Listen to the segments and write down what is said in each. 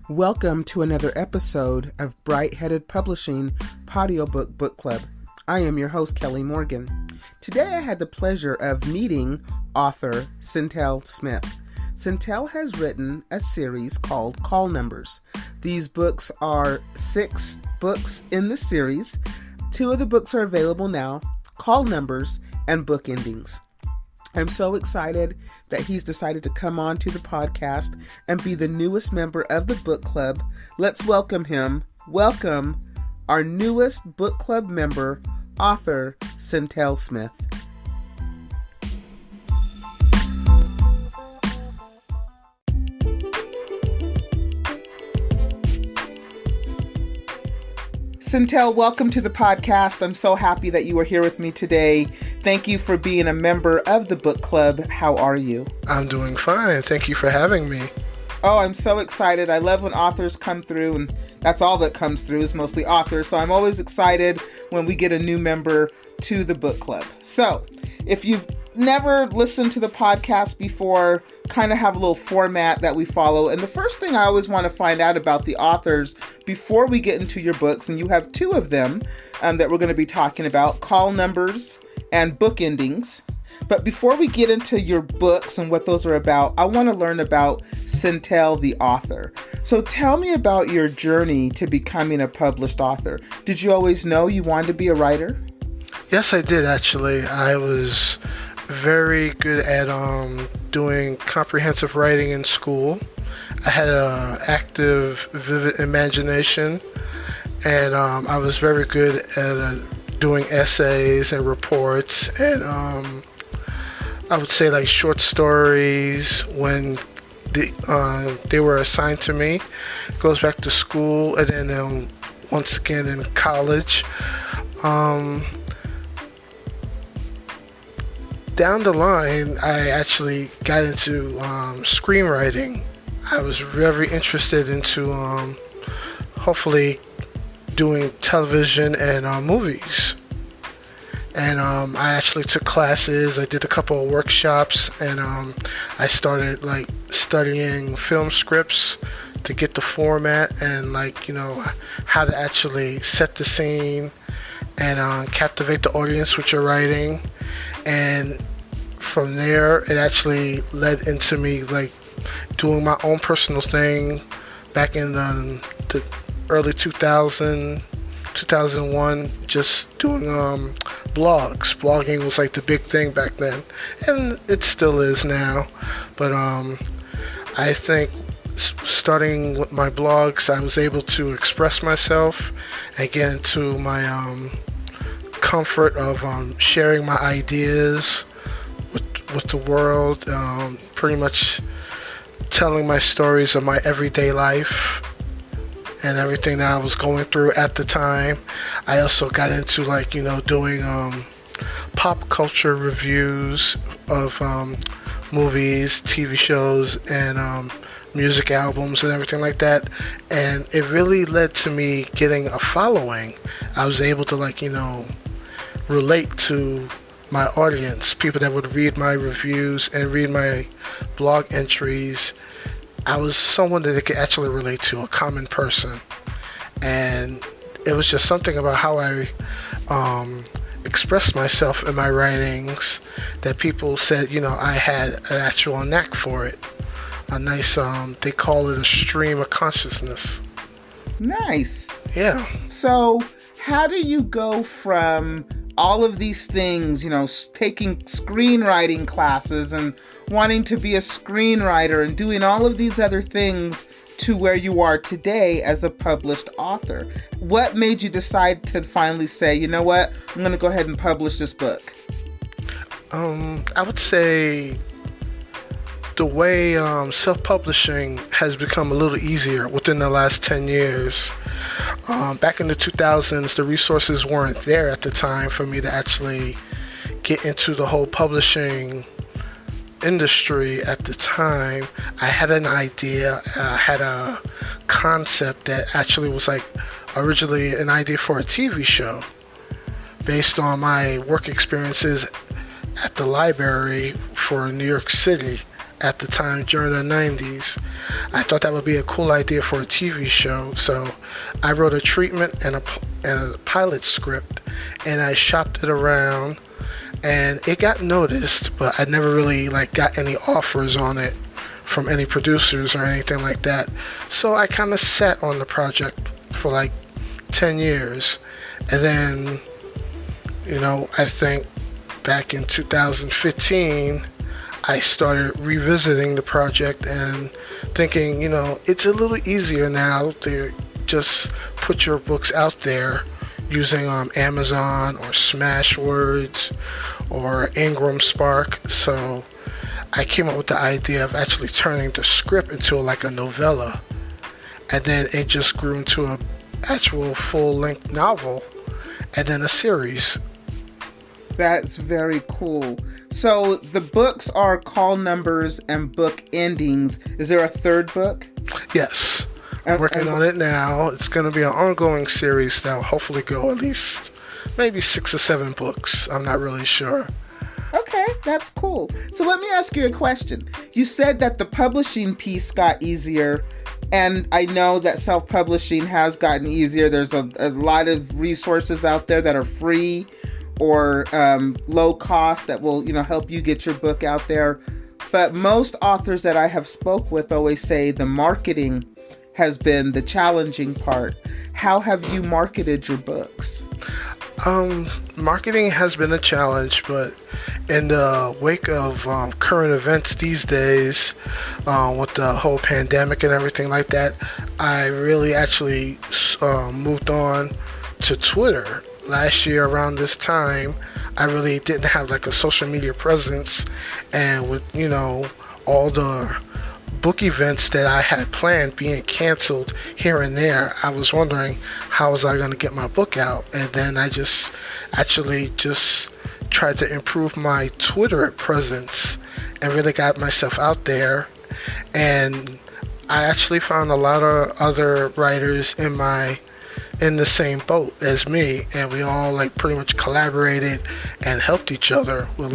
Welcome to another episode of Bright-Headed Publishing Audiobook Book Club. I am your host, Kelly Morgan. Today I had the pleasure of meeting author Syntell Smith. Syntell has written a series called Call Numbers. These books are 6 books in the series. 2 of the books are available now, Call Numbers and Book Endings. I'm so excited that he's decided to come on to the podcast and be the newest member of the book club. Let's welcome him. Welcome our newest book club member, author Sintel Smith. Syntell, welcome to the podcast. I'm so happy that you are here with me today. Thank you for being a member of the book club. How are you? I'm doing fine. Thank you for having me. Oh, I'm so excited. I love when authors come through, and that's all that comes through is mostly authors. So I'm always excited when we get a new member to the book club. So if you've never listened to the podcast before, kind of have a little format that we follow. And the first thing I always want to find out about the authors before we get into your books, and you have 2 of them that we're going to be talking about, Call Numbers and Book Endings. But before we get into your books and what those are about, I want to learn about Syntell, the author. So tell me about your journey to becoming a published author. Did you always know you wanted to be a writer? Yes, I did actually. I was very good at doing comprehensive writing in school. I had an active, vivid imagination, and I was very good at doing essays and reports, and I would say like short stories when they were assigned to me. It goes back to school, and then once again in college. Down the line, I actually got into screenwriting. I was very interested into hopefully doing television and movies. And I actually took classes. I did a couple of workshops, and I started like studying film scripts to get the format and how to actually set the scene and captivate the audience with your writing. And from there, it actually led into me doing my own personal thing back in the early 2001, just doing blogs. Blogging was the big thing back then, and it still is now. But I think starting with my blogs, I was able to express myself and get into my comfort of sharing my ideas with the world, pretty much telling my stories of my everyday life and everything that I was going through at the time. I also got into doing pop culture reviews of movies, TV shows, and music albums and everything like that, and it really led to me getting a following. I was able to relate to my audience, people that would read my reviews and read my blog entries. I was someone that they could actually relate to, a common person. And it was just something about how I expressed myself in my writings that people said, I had an actual knack for it. A nice, they call it a stream of consciousness. Nice. Yeah. So how do you go from all of these things, taking screenwriting classes and wanting to be a screenwriter and doing all of these other things to where you are today as a published author? What made you decide to finally say, you know what, I'm going to go ahead and publish this book? I would say the way self-publishing has become a little easier within the last 10 years. Back in the 2000s, the resources weren't there at the time for me to actually get into the whole publishing industry at the time. I had an idea, I had a concept that actually was originally an idea for a TV show based on my work experiences at the library for New York City. at the time during the 90s. I thought that would be a cool idea for a TV show, so I wrote a treatment and a pilot script, and I shopped it around, and it got noticed, but I never really got any offers on it from any producers or anything like that. So I kind of sat on the project for 10 years, and then I think back in 2015 I started revisiting the project and thinking, it's a little easier now to just put your books out there using Amazon or Smashwords or Ingram Spark. So I came up with the idea of actually turning the script into a novella, and then it just grew into a actual full-length novel and then a series. That's very cool. So the books are call numbers and book endings. Is there a third book? Yes. I'm working on it now. It's going to be an ongoing series that will hopefully go at least maybe 6 or 7 books. I'm not really sure. Okay, that's cool. So let me ask you a question. You said that the publishing piece got easier, and I know that self-publishing has gotten easier. There's a lot of resources out there that are free or low cost that will, help you get your book out there. But most authors that I have spoke with always say the marketing has been the challenging part. How have you marketed your books? Marketing has been a challenge, but in the wake of current events these days, with the whole pandemic and everything like that, I really actually moved on to Twitter. Last year around this time, I really didn't have a social media presence, and with all the book events that I had planned being canceled here and there, I was wondering how was I going to get my book out. And then I just tried to improve my Twitter presence and really got myself out there. And I actually found a lot of other writers in the same boat as me, and we all pretty much collaborated and helped each other with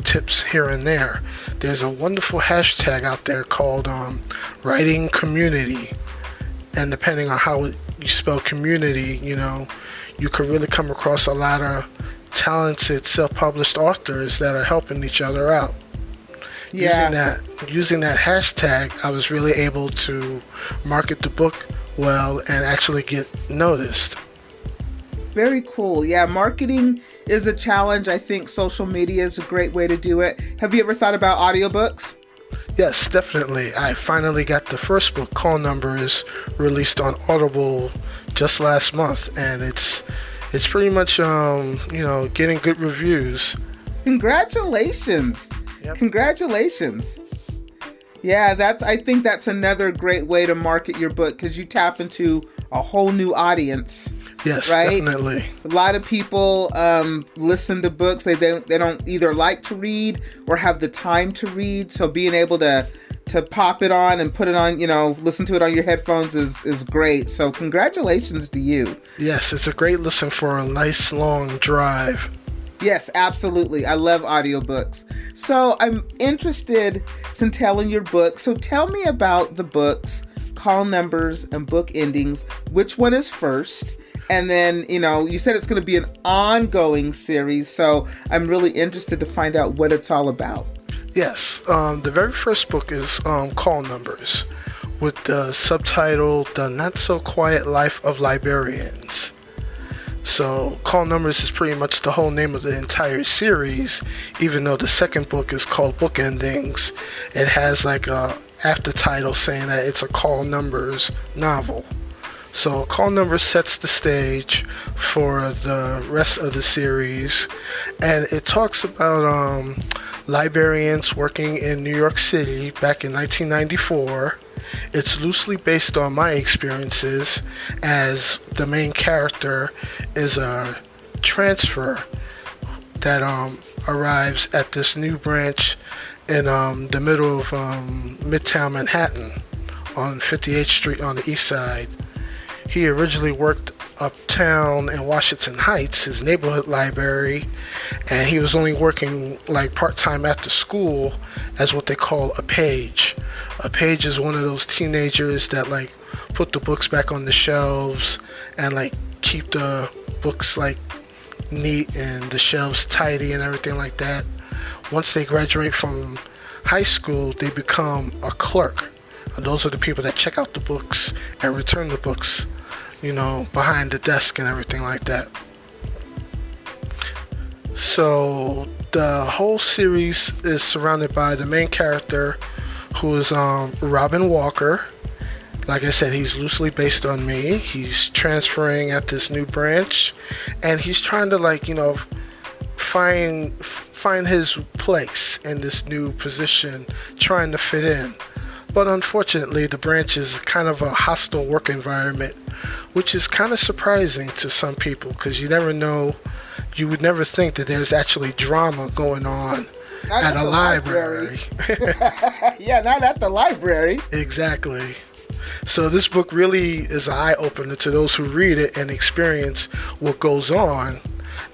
tips here and there. There's a wonderful hashtag out there called writing community, and depending on how you spell community, you could really come across a lot of talented self-published authors that are helping each other out. Yeah. Using that hashtag, I was really able to market the book well and actually get noticed. Very cool. Yeah, marketing is a challenge. I think social media is a great way to do it. Have you ever thought about audiobooks? Yes, definitely. I finally got the first book, Call Numbers, released on Audible just last month, and it's pretty much getting good reviews. Congratulations. Yep. Congratulations. Yeah, I think that's another great way to market your book, because you tap into a whole new audience. Yes, right? Definitely. A lot of people listen to books. They don't either like to read or have the time to read. So being able to pop it on and put it on, listen to it on your headphones is great. So congratulations to you. Yes, it's a great listen for a nice long drive. Yes, absolutely. I love audiobooks. So I'm interested in telling your book. So tell me about the books, Call Numbers and Book Endings. Which one is first? And then, you said it's going to be an ongoing series. So I'm really interested to find out what it's all about. Yes. The very first book is Call Numbers, with the subtitle, The Not So Quiet Life of Librarians. So Call Numbers is pretty much the whole name of the entire series, even though the second book is called Book Endings. It has a aftertitle saying that it's a Call Numbers novel. So Call Numbers sets the stage for the rest of the series, and it talks about librarians working in New York City back in 1994. It's loosely based on my experiences, as the main character is a transfer that arrives at this new branch in the middle of midtown Manhattan on 58th Street on the east side. He originally worked uptown in Washington Heights, his neighborhood library, and he was only working like part-time after school as what they call a page. A page is one of those teenagers that like put the books back on the shelves and like keep the books like neat and the shelves tidy and everything like that. Once they graduate from high school, they become a clerk. And those are the people that check out the books and return the books, behind the desk and everything like that. So the whole series is surrounded by the main character, who is Robin Walker. Like I said, he's loosely based on me. He's transferring at this new branch, and he's trying to find his place in this new position, trying to fit in. But unfortunately, the branch is kind of a hostile work environment, which is kind of surprising to some people, because you would never think that there's actually drama going on at a library. Yeah, not at the library. Exactly. So this book really is an eye-opener to those who read it and experience what goes on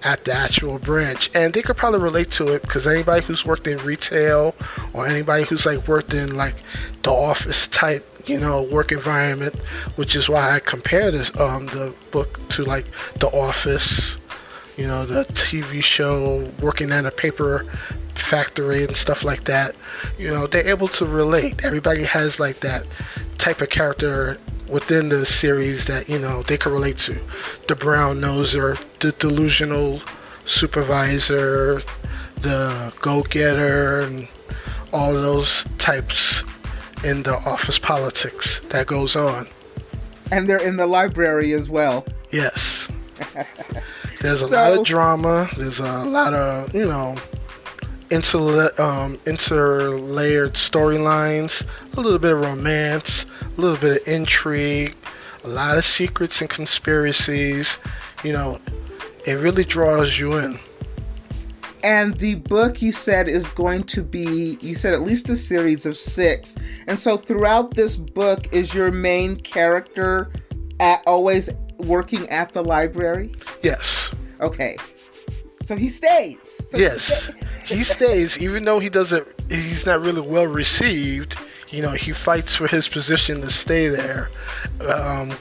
at the actual branch. And they could probably relate to it, because anybody who's worked in retail or anybody who's like worked in like the office type work environment, which is why I compare this the book to like The Office, the TV show, working at a paper factory and stuff like that. They're able to relate. Everybody has like that type of character within the series that they can relate to. The brown noser, the delusional supervisor, the go-getter, and all those types in the office politics that goes on. And they're in the library as well. Yes. There's a lot of drama. There's a lot of interlayered storylines, a little bit of romance, a little bit of intrigue, a lot of secrets and conspiracies. It really draws you in. And the book, you said, is going to be, at least a series of 6. And so throughout this book, is your main character always working at the library? Yes. Okay. So he stays. Yes. He stays, even though he's not really well received. He fights for his position to stay there,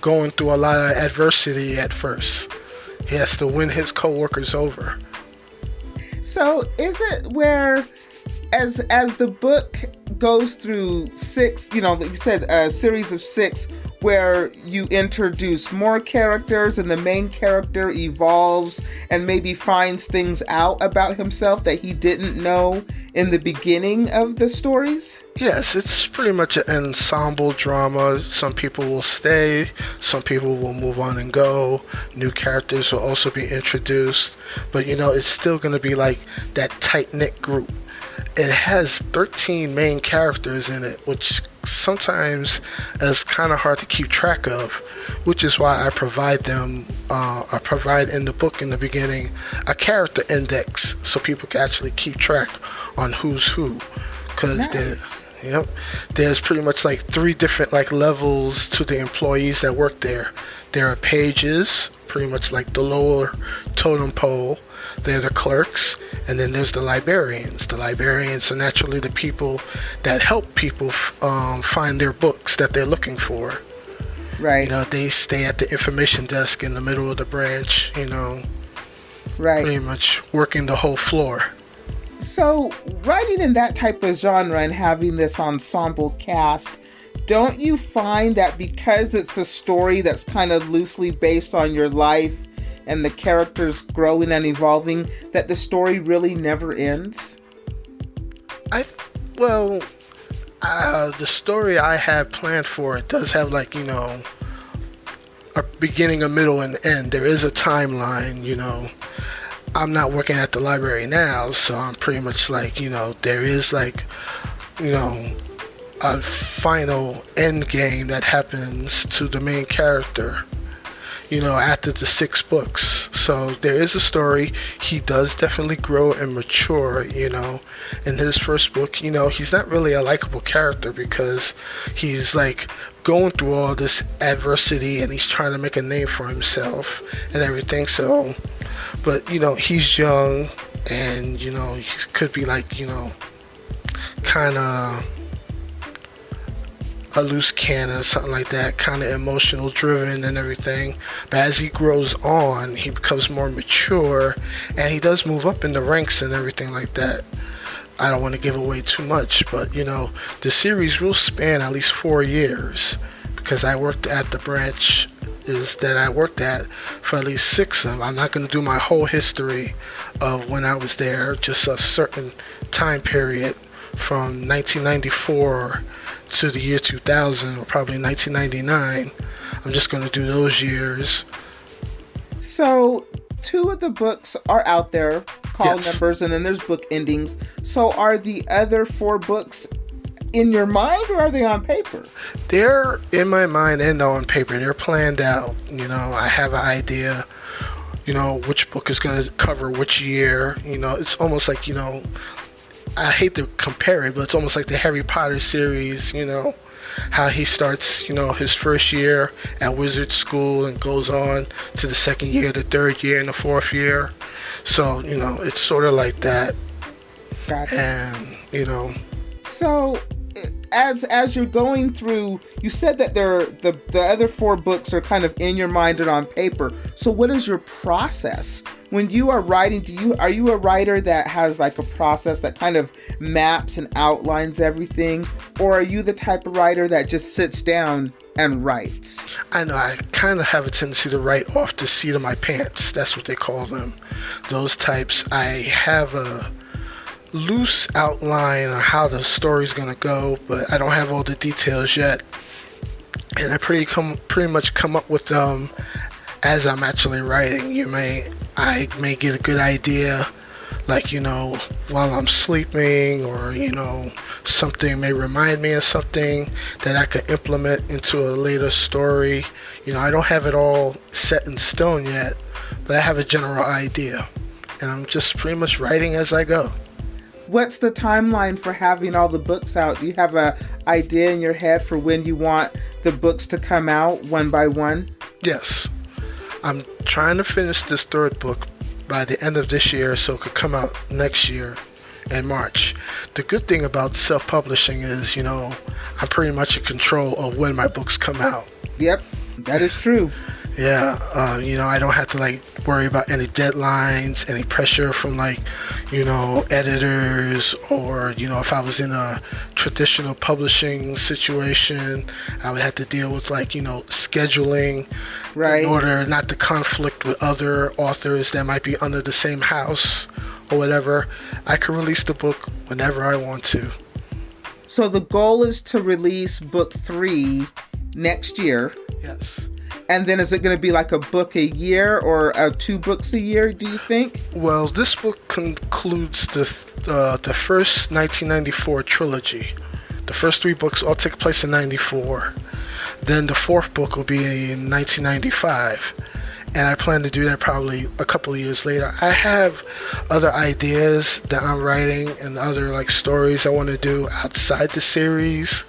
going through a lot of adversity at first. He has to win his coworkers over. So is it where, as the book goes through 6, you said a series of 6, where you introduce more characters and the main character evolves and maybe finds things out about himself that he didn't know in the beginning of the stories? Yes, it's pretty much an ensemble drama. Some people will stay, some people will move on and go. New characters will also be introduced, but it's still going to be like that tight-knit group. It has 13 main characters in it, which sometimes is kind of hard to keep track of, which is why I provide in the book in the beginning a character index so people can actually keep track on who's who. Because there's pretty much like 3 different like levels to the employees that work there. There are pages, pretty much like the lower totem pole. They're the clerks, and then there's the librarians. The librarians are naturally the people that help people find their books that they're looking for. Right. They stay at the information desk in the middle of the branch, Right. Pretty much working the whole floor. So, writing in that type of genre and having this ensemble cast, don't you find that because it's a story that's kind of loosely based on your life and the characters growing and evolving, that the story really never ends? The story I have planned for it does have a beginning, a middle, and end. There is a timeline, I'm not working at the library now, so I'm pretty much there is a final end game that happens to the main character, after the 6 books. So there is a story. He does definitely grow and mature, In his first book, he's not really a likable character because he's like going through all this adversity and he's trying to make a name for himself and everything. So, but, he's young and, he could be like, kind of a loose cannon, something like that, kind of emotional driven and everything. But as he grows on, he becomes more mature and he does move up in the ranks and everything like that. I don't want to give away too much, but the series will span at least 4 years because I worked at the branch that I worked at for at least 6 of them. I'm not going to do my whole history of when I was there, just a certain time period from 1994 to the year 2000, or probably 1999. I'm just going to do those years. So 2 of the books are out there called Yes. numbers, and then there's book endings. So are the other 4 books in your mind, or are they on paper? They're in my mind and on paper. They're planned out. I have an idea, which book is going to cover which year. It's almost like, I hate to compare it, but it's almost like the Harry Potter series, how he starts, his first year at wizard school and goes on to the second year, the third year, and the fourth year. So, it's sort of like that. Gotcha. And, So as you're going through, you said that the other 4 books are kind of in your mind and on paper. So what is your process when you are writing? Are you a writer that has like a process that kind of maps and outlines everything, or are you the type of writer that just sits down and writes? I know I kind of have a tendency to write off the seat of my pants. That's what they call them. Those types. I have a loose outline on how the story's gonna go, but I don't have all the details yet, and I pretty much come up with them as I'm actually writing. I may get a good idea, like while I'm sleeping, or something may remind me of something that I could implement into a later story. I don't have it all set in stone yet, but I have a general idea, and I'm just pretty much writing as I go. What's the timeline for having all the books out? Do you have an idea in your head for when you want the books to come out one by one? Yes. I'm trying to finish this 3rd book by the end of this year so it could come out next year in March. The good thing about self-publishing is, I'm pretty much in control of when my books come out. Yep, that is true. Yeah, I don't have to worry about any deadlines, any pressure from editors, or if I was in a traditional publishing situation, I would have to deal with scheduling, right, in order not to conflict with other authors that might be under the same house or whatever. I can release the book whenever I want to. So the goal is to release book 3 next year. Yes. And then is it going to be like a book a year, or 2 books a year, do you think? Well, this book concludes the first 1994 trilogy. The first 3 books all take place in 94. Then the 4th book will be in 1995. And I plan to do that probably a couple of years later. I have other ideas that I'm writing and other stories I want to do outside the series.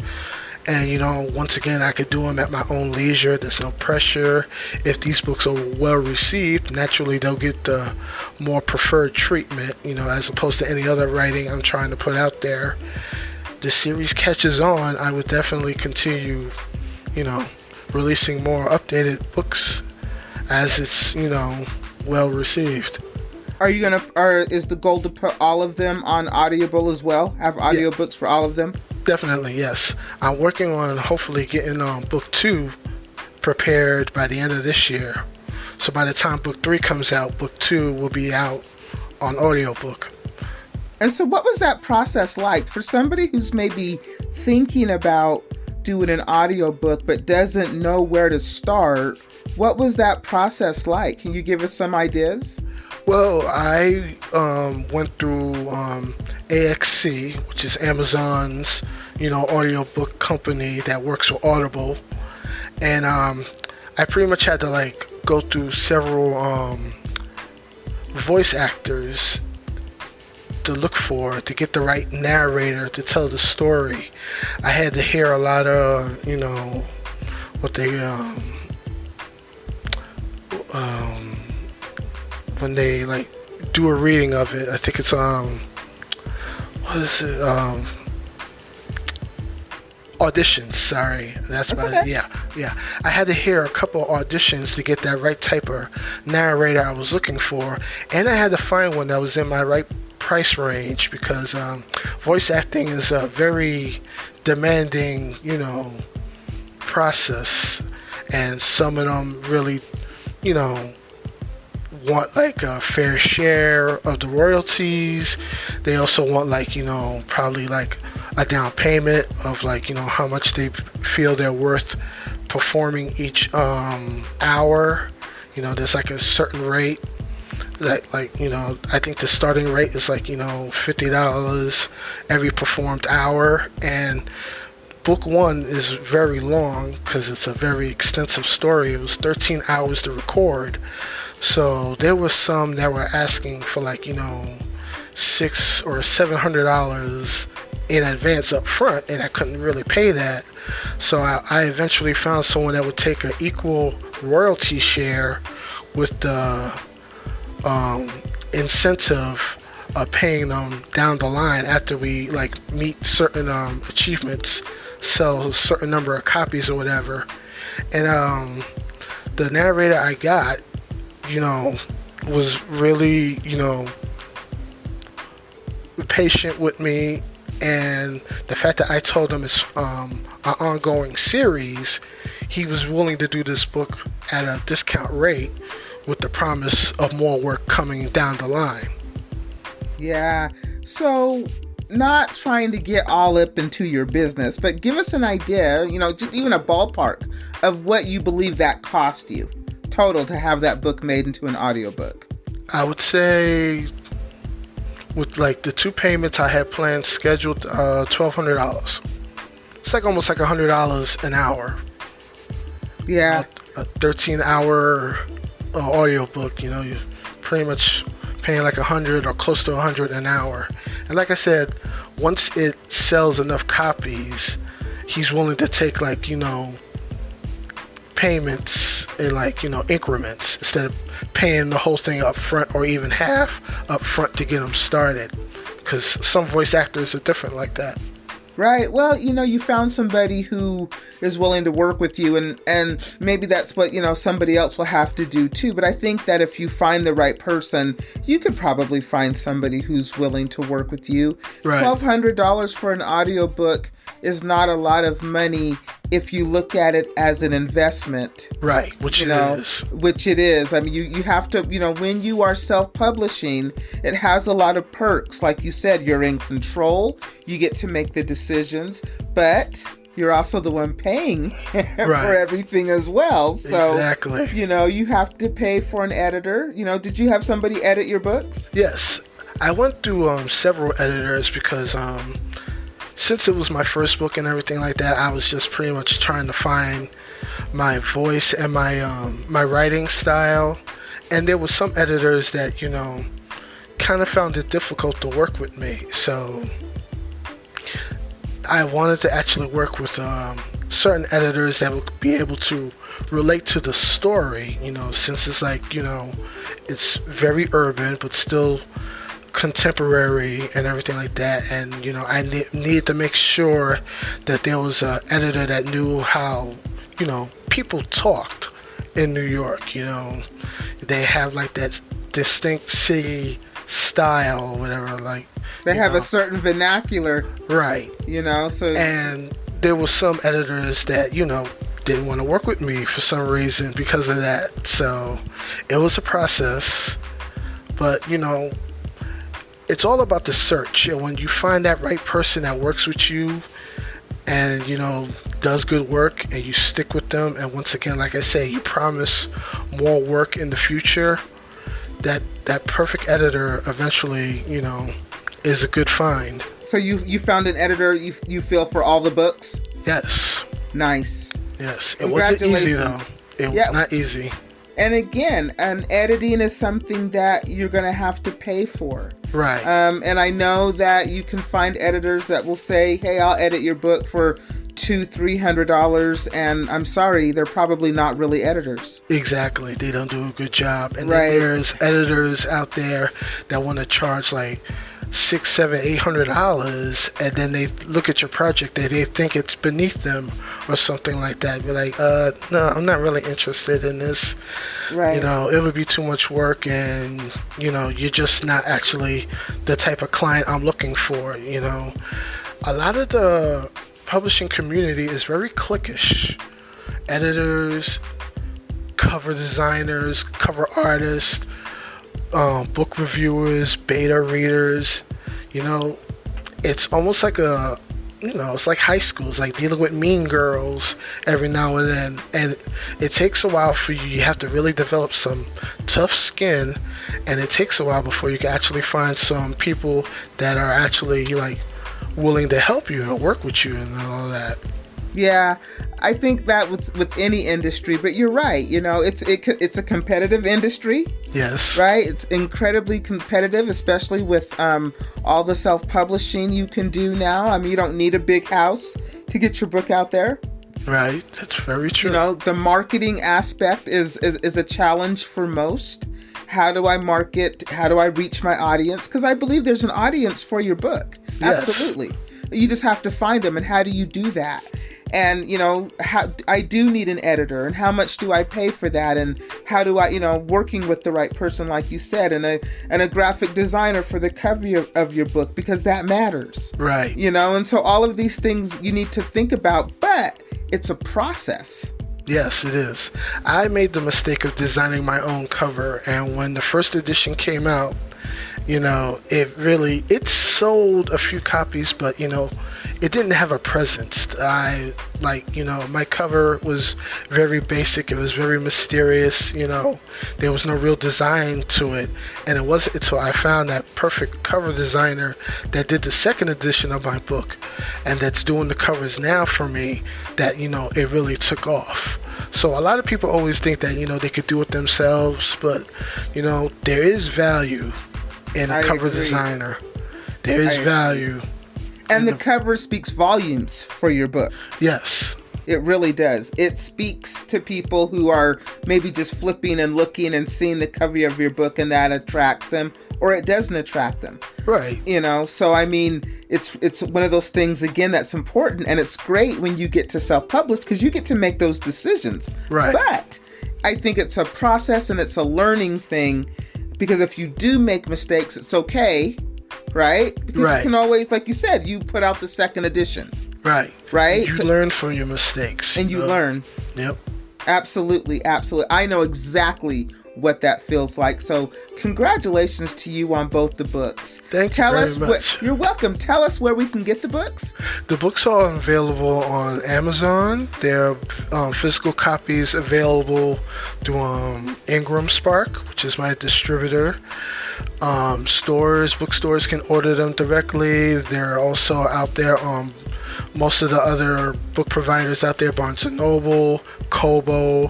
And, once again, I could do them at my own leisure. There's no pressure. If these books are well received, naturally they'll get the more preferred treatment, as opposed to any other writing I'm trying to put out there. The series catches on, I would definitely continue, releasing more updated books as it's, well received. Is the goal to put all of them on Audible as well? Have audiobooks for all of them? Definitely, yes. I'm working on hopefully getting book 2 prepared by the end of this year. So by the time book 3 comes out, book 2 will be out on audiobook. And so what was that process like for somebody who's maybe thinking about doing an audiobook but doesn't know where to start? What was that process like? Can you give us some ideas? Well, I went through AXC, which is Amazon's, audiobook company that works with Audible. And I pretty much had to go through several voice actors to look for to get the right narrator to tell the story. I had to hear a lot of, what they when they like do a reading of it. I think it's what is it? Auditions. Sorry, that's about okay. it. Yeah. I had to hear a couple of auditions to get that right type of narrator I was looking for, and I had to find one that was in my right price range, because voice acting is a very demanding, process, and some of them really, want like a fair share of the royalties. They also want like, probably like a down payment of like, how much they feel they're worth performing each hour. There's like a certain rate that like, I think the starting rate is like, $50 every performed hour. And book one is very long because it's a very extensive story. It was 13 hours to record. So there were some that were asking for like, $600 or $700 in advance up front, and I couldn't really pay that. So I eventually found someone that would take an equal royalty share with the incentive of paying them down the line after we like meet certain achievements, sell a certain number of copies or whatever. And the narrator I got, was really, patient with me. And the fact that I told him it's an ongoing series, he was willing to do this book at a discount rate with the promise of more work coming down the line. Yeah. So, not trying to get all up into your business, but give us an idea, just even a ballpark of what you believe that cost you total to have that book made into an audiobook. I would say with like the two payments I had planned scheduled, $1,200. It's like almost like $100 an hour. Yeah. A 13-hour audiobook, you're pretty much paying like $100 or close to $100 an hour. And like I said, once it sells enough copies, he's willing to take like, payments in like, increments instead of paying the whole thing up front or even half up front to get them started. Because some voice actors are different like that. Right. Well, you found somebody who is willing to work with you, and maybe that's what, somebody else will have to do too. But I think that if you find the right person, you could probably find somebody who's willing to work with you. Right. $1,200 for an audiobook is not a lot of money if you look at it as an investment. Right, which it is. Which it is. I mean, you have to, when you are self-publishing, it has a lot of perks. Like you said, you're in control. You get to make the decisions, but you're also the one paying for everything as well. So, exactly. You have to pay for an editor. Did you have somebody edit your books? Yes. I went through several editors because since it was my first book and everything like that, I was just pretty much trying to find my voice and my writing style. And there were some editors that, kind of found it difficult to work with me. So I wanted to actually work with certain editors that would be able to relate to the story, since it's like, it's very urban, but still contemporary and everything like that. And I needed to make sure that there was an editor that knew how people talked in New York. They have like that distinct city style or whatever, like they have a certain vernacular, right? So and there were some editors that didn't want to work with me for some reason because of that. So it was a process, but it's all about the search. And when you find that right person that works with you and, does good work, and you stick with them, and once again, like I say, you promise more work in the future, that perfect editor eventually, is a good find. So you found an editor you feel for all the books? Yes. Nice. Yes. It wasn't easy, though. It was not easy. And again, editing is something that you're going to have to pay for. Right. And I know that you can find editors that will say, hey, I'll edit your book for $200-$300, and I'm sorry, they're probably not really editors. Exactly. They don't do a good job. And Right. then there's editors out there that want to charge like $600, $700, $800, and then they look at your project and they think it's beneath them or something like that. Be like, no, I'm not really interested in this. Right. You know, it would be too much work, and you know, you're just not actually the type of client I'm looking for. You know, a lot of the publishing community is very cliquish. Editors, cover designers, cover artists, book reviewers, beta readers. You know, it's almost like it's like high school. It's like dealing with mean girls every now and then. And it takes a while for you. You have to really develop some tough skin. And it takes a while before you can actually find some people that are actually like willing to help you and work with you and all that. Yeah, I think that with any industry, but you're right. You know, it's a competitive industry. Yes. Right? It's incredibly competitive, especially with all the self-publishing you can do now. I mean, you don't need a big house to get your book out there. Right. That's very true. You know, the marketing aspect is a challenge for most. How do I market? How do I reach my audience? Because I believe there's an audience for your book. Yes. Absolutely. You just have to find them. And how do you do that? And, you know, how I do need an editor, and how much do I pay for that? And how do I, you know, working with the right person, like you said, and a graphic designer for the cover of your book, because that matters. Right. You know, and so all of these things you need to think about, but it's a process. Yes, it is. I made the mistake of designing my own cover, and when the first edition came out, you know, it sold a few copies, but, you know, it didn't have a presence. My cover was very basic. It was very mysterious, you know. There was no real design to it. And it wasn't until I found that perfect cover designer that did the second edition of my book and that's doing the covers now for me that, you know, it really took off. So a lot of people always think that, you know, they could do it themselves, but, you know, there is value in a cover designer. There is value. And the cover speaks volumes for your book. Yes. It really does. It speaks to people who are maybe just flipping and looking and seeing the cover of your book, and that attracts them, or it doesn't attract them. Right. You know, so I mean, it's one of those things, again, that's important, and it's great when you get to self-publish because you get to make those decisions. Right. But I think it's a process and it's a learning thing, because if you do make mistakes, it's okay. Right? Because right. You can always, like you said, you put out the second edition. Right. Right? You learn from your mistakes. And you learn. Yep. Absolutely. Absolutely. I know exactly what that feels like. So congratulations to you on both the books. Thank you very much. You're welcome. Tell us where we can get the books. The books are available on Amazon. There are physical copies available through Ingram Spark, which is my distributor. Bookstores can order them directly. They're also out there on most of the other book providers out there, Barnes & Noble, Kobo.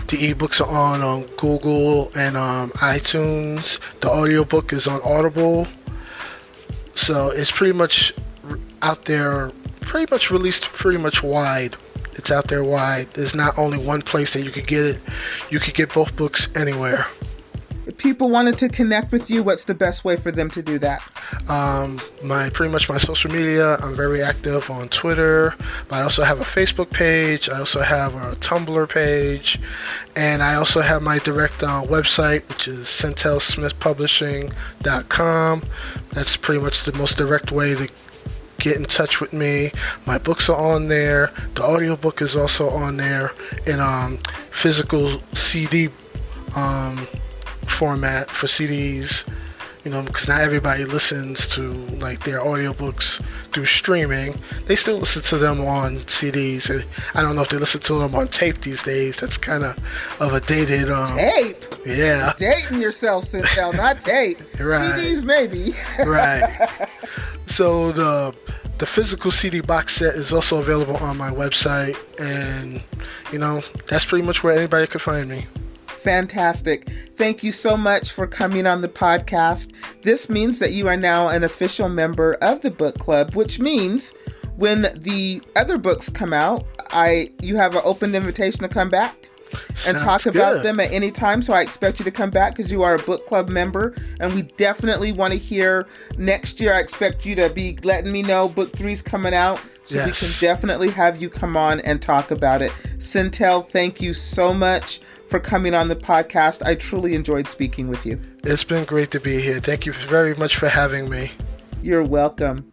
The ebooks are on Google and iTunes. The audiobook is on Audible. So it's pretty much out there, pretty much released pretty much wide. It's out there wide. There's not only one place that you could get it. You could get both books anywhere. If people wanted to connect with you, what's the best way for them to do that? Pretty much my social media. I'm very active on Twitter, but I also have a Facebook page. I also have a Tumblr page, and I also have my direct website, which is SyntellSmithPublishing.com. That's pretty much the most direct way to get in touch with me. My books are on there. The audiobook is also on there in physical CD format for CDs, you know, because not everybody listens to like their audiobooks through streaming. They still listen to them on CDs. I don't know if they listen to them on tape these days. That's kind of a dated tape. Yeah, dating yourself, Sintel, not tape. Right. CDs maybe. Right. So The physical CD box set is also available on my website, and that's pretty much where anybody could find me. Fantastic. Thank you so much for coming on the podcast. This means that you are now an official member of the book club, which means when the other books come out, you have an open invitation to come back and talk about them at any time. So I expect you to come back because you are a book club member, and we definitely want to hear next year. I expect you to be letting me know book 3's coming out, so we can definitely have you come on and talk about it. Sintel, thank you so much for coming on the podcast. I truly enjoyed speaking with you. It's been great to be here. Thank you very much for having me. You're welcome.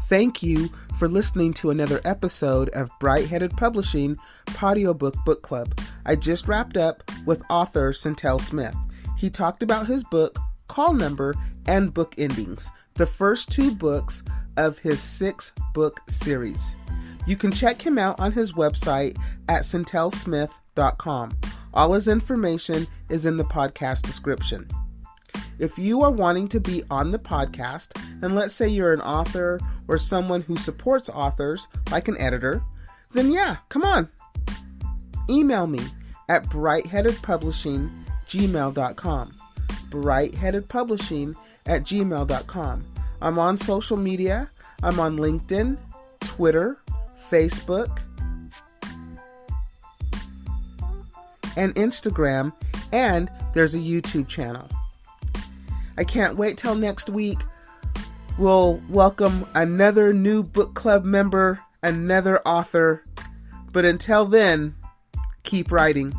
Thank you for listening to another episode of Bright-Headed Publishing Audiobook Book Club. I just wrapped up with author Syntell Smith. He talked about his book, Call Number, and book endings, the first 2 books of his 6-book series. You can check him out on his website at syntellsmith.com. All his information is in the podcast description. If you are wanting to be on the podcast, and let's say you're an author or someone who supports authors, like an editor, then come on. Email me at brightheadedpublishing@gmail.com. brightheadedpublishing@gmail.com. I'm on social media. I'm on LinkedIn, Twitter, Facebook, and Instagram, and there's a YouTube channel. I can't wait till next week. We'll welcome another new book club member, another author. But until then, keep writing.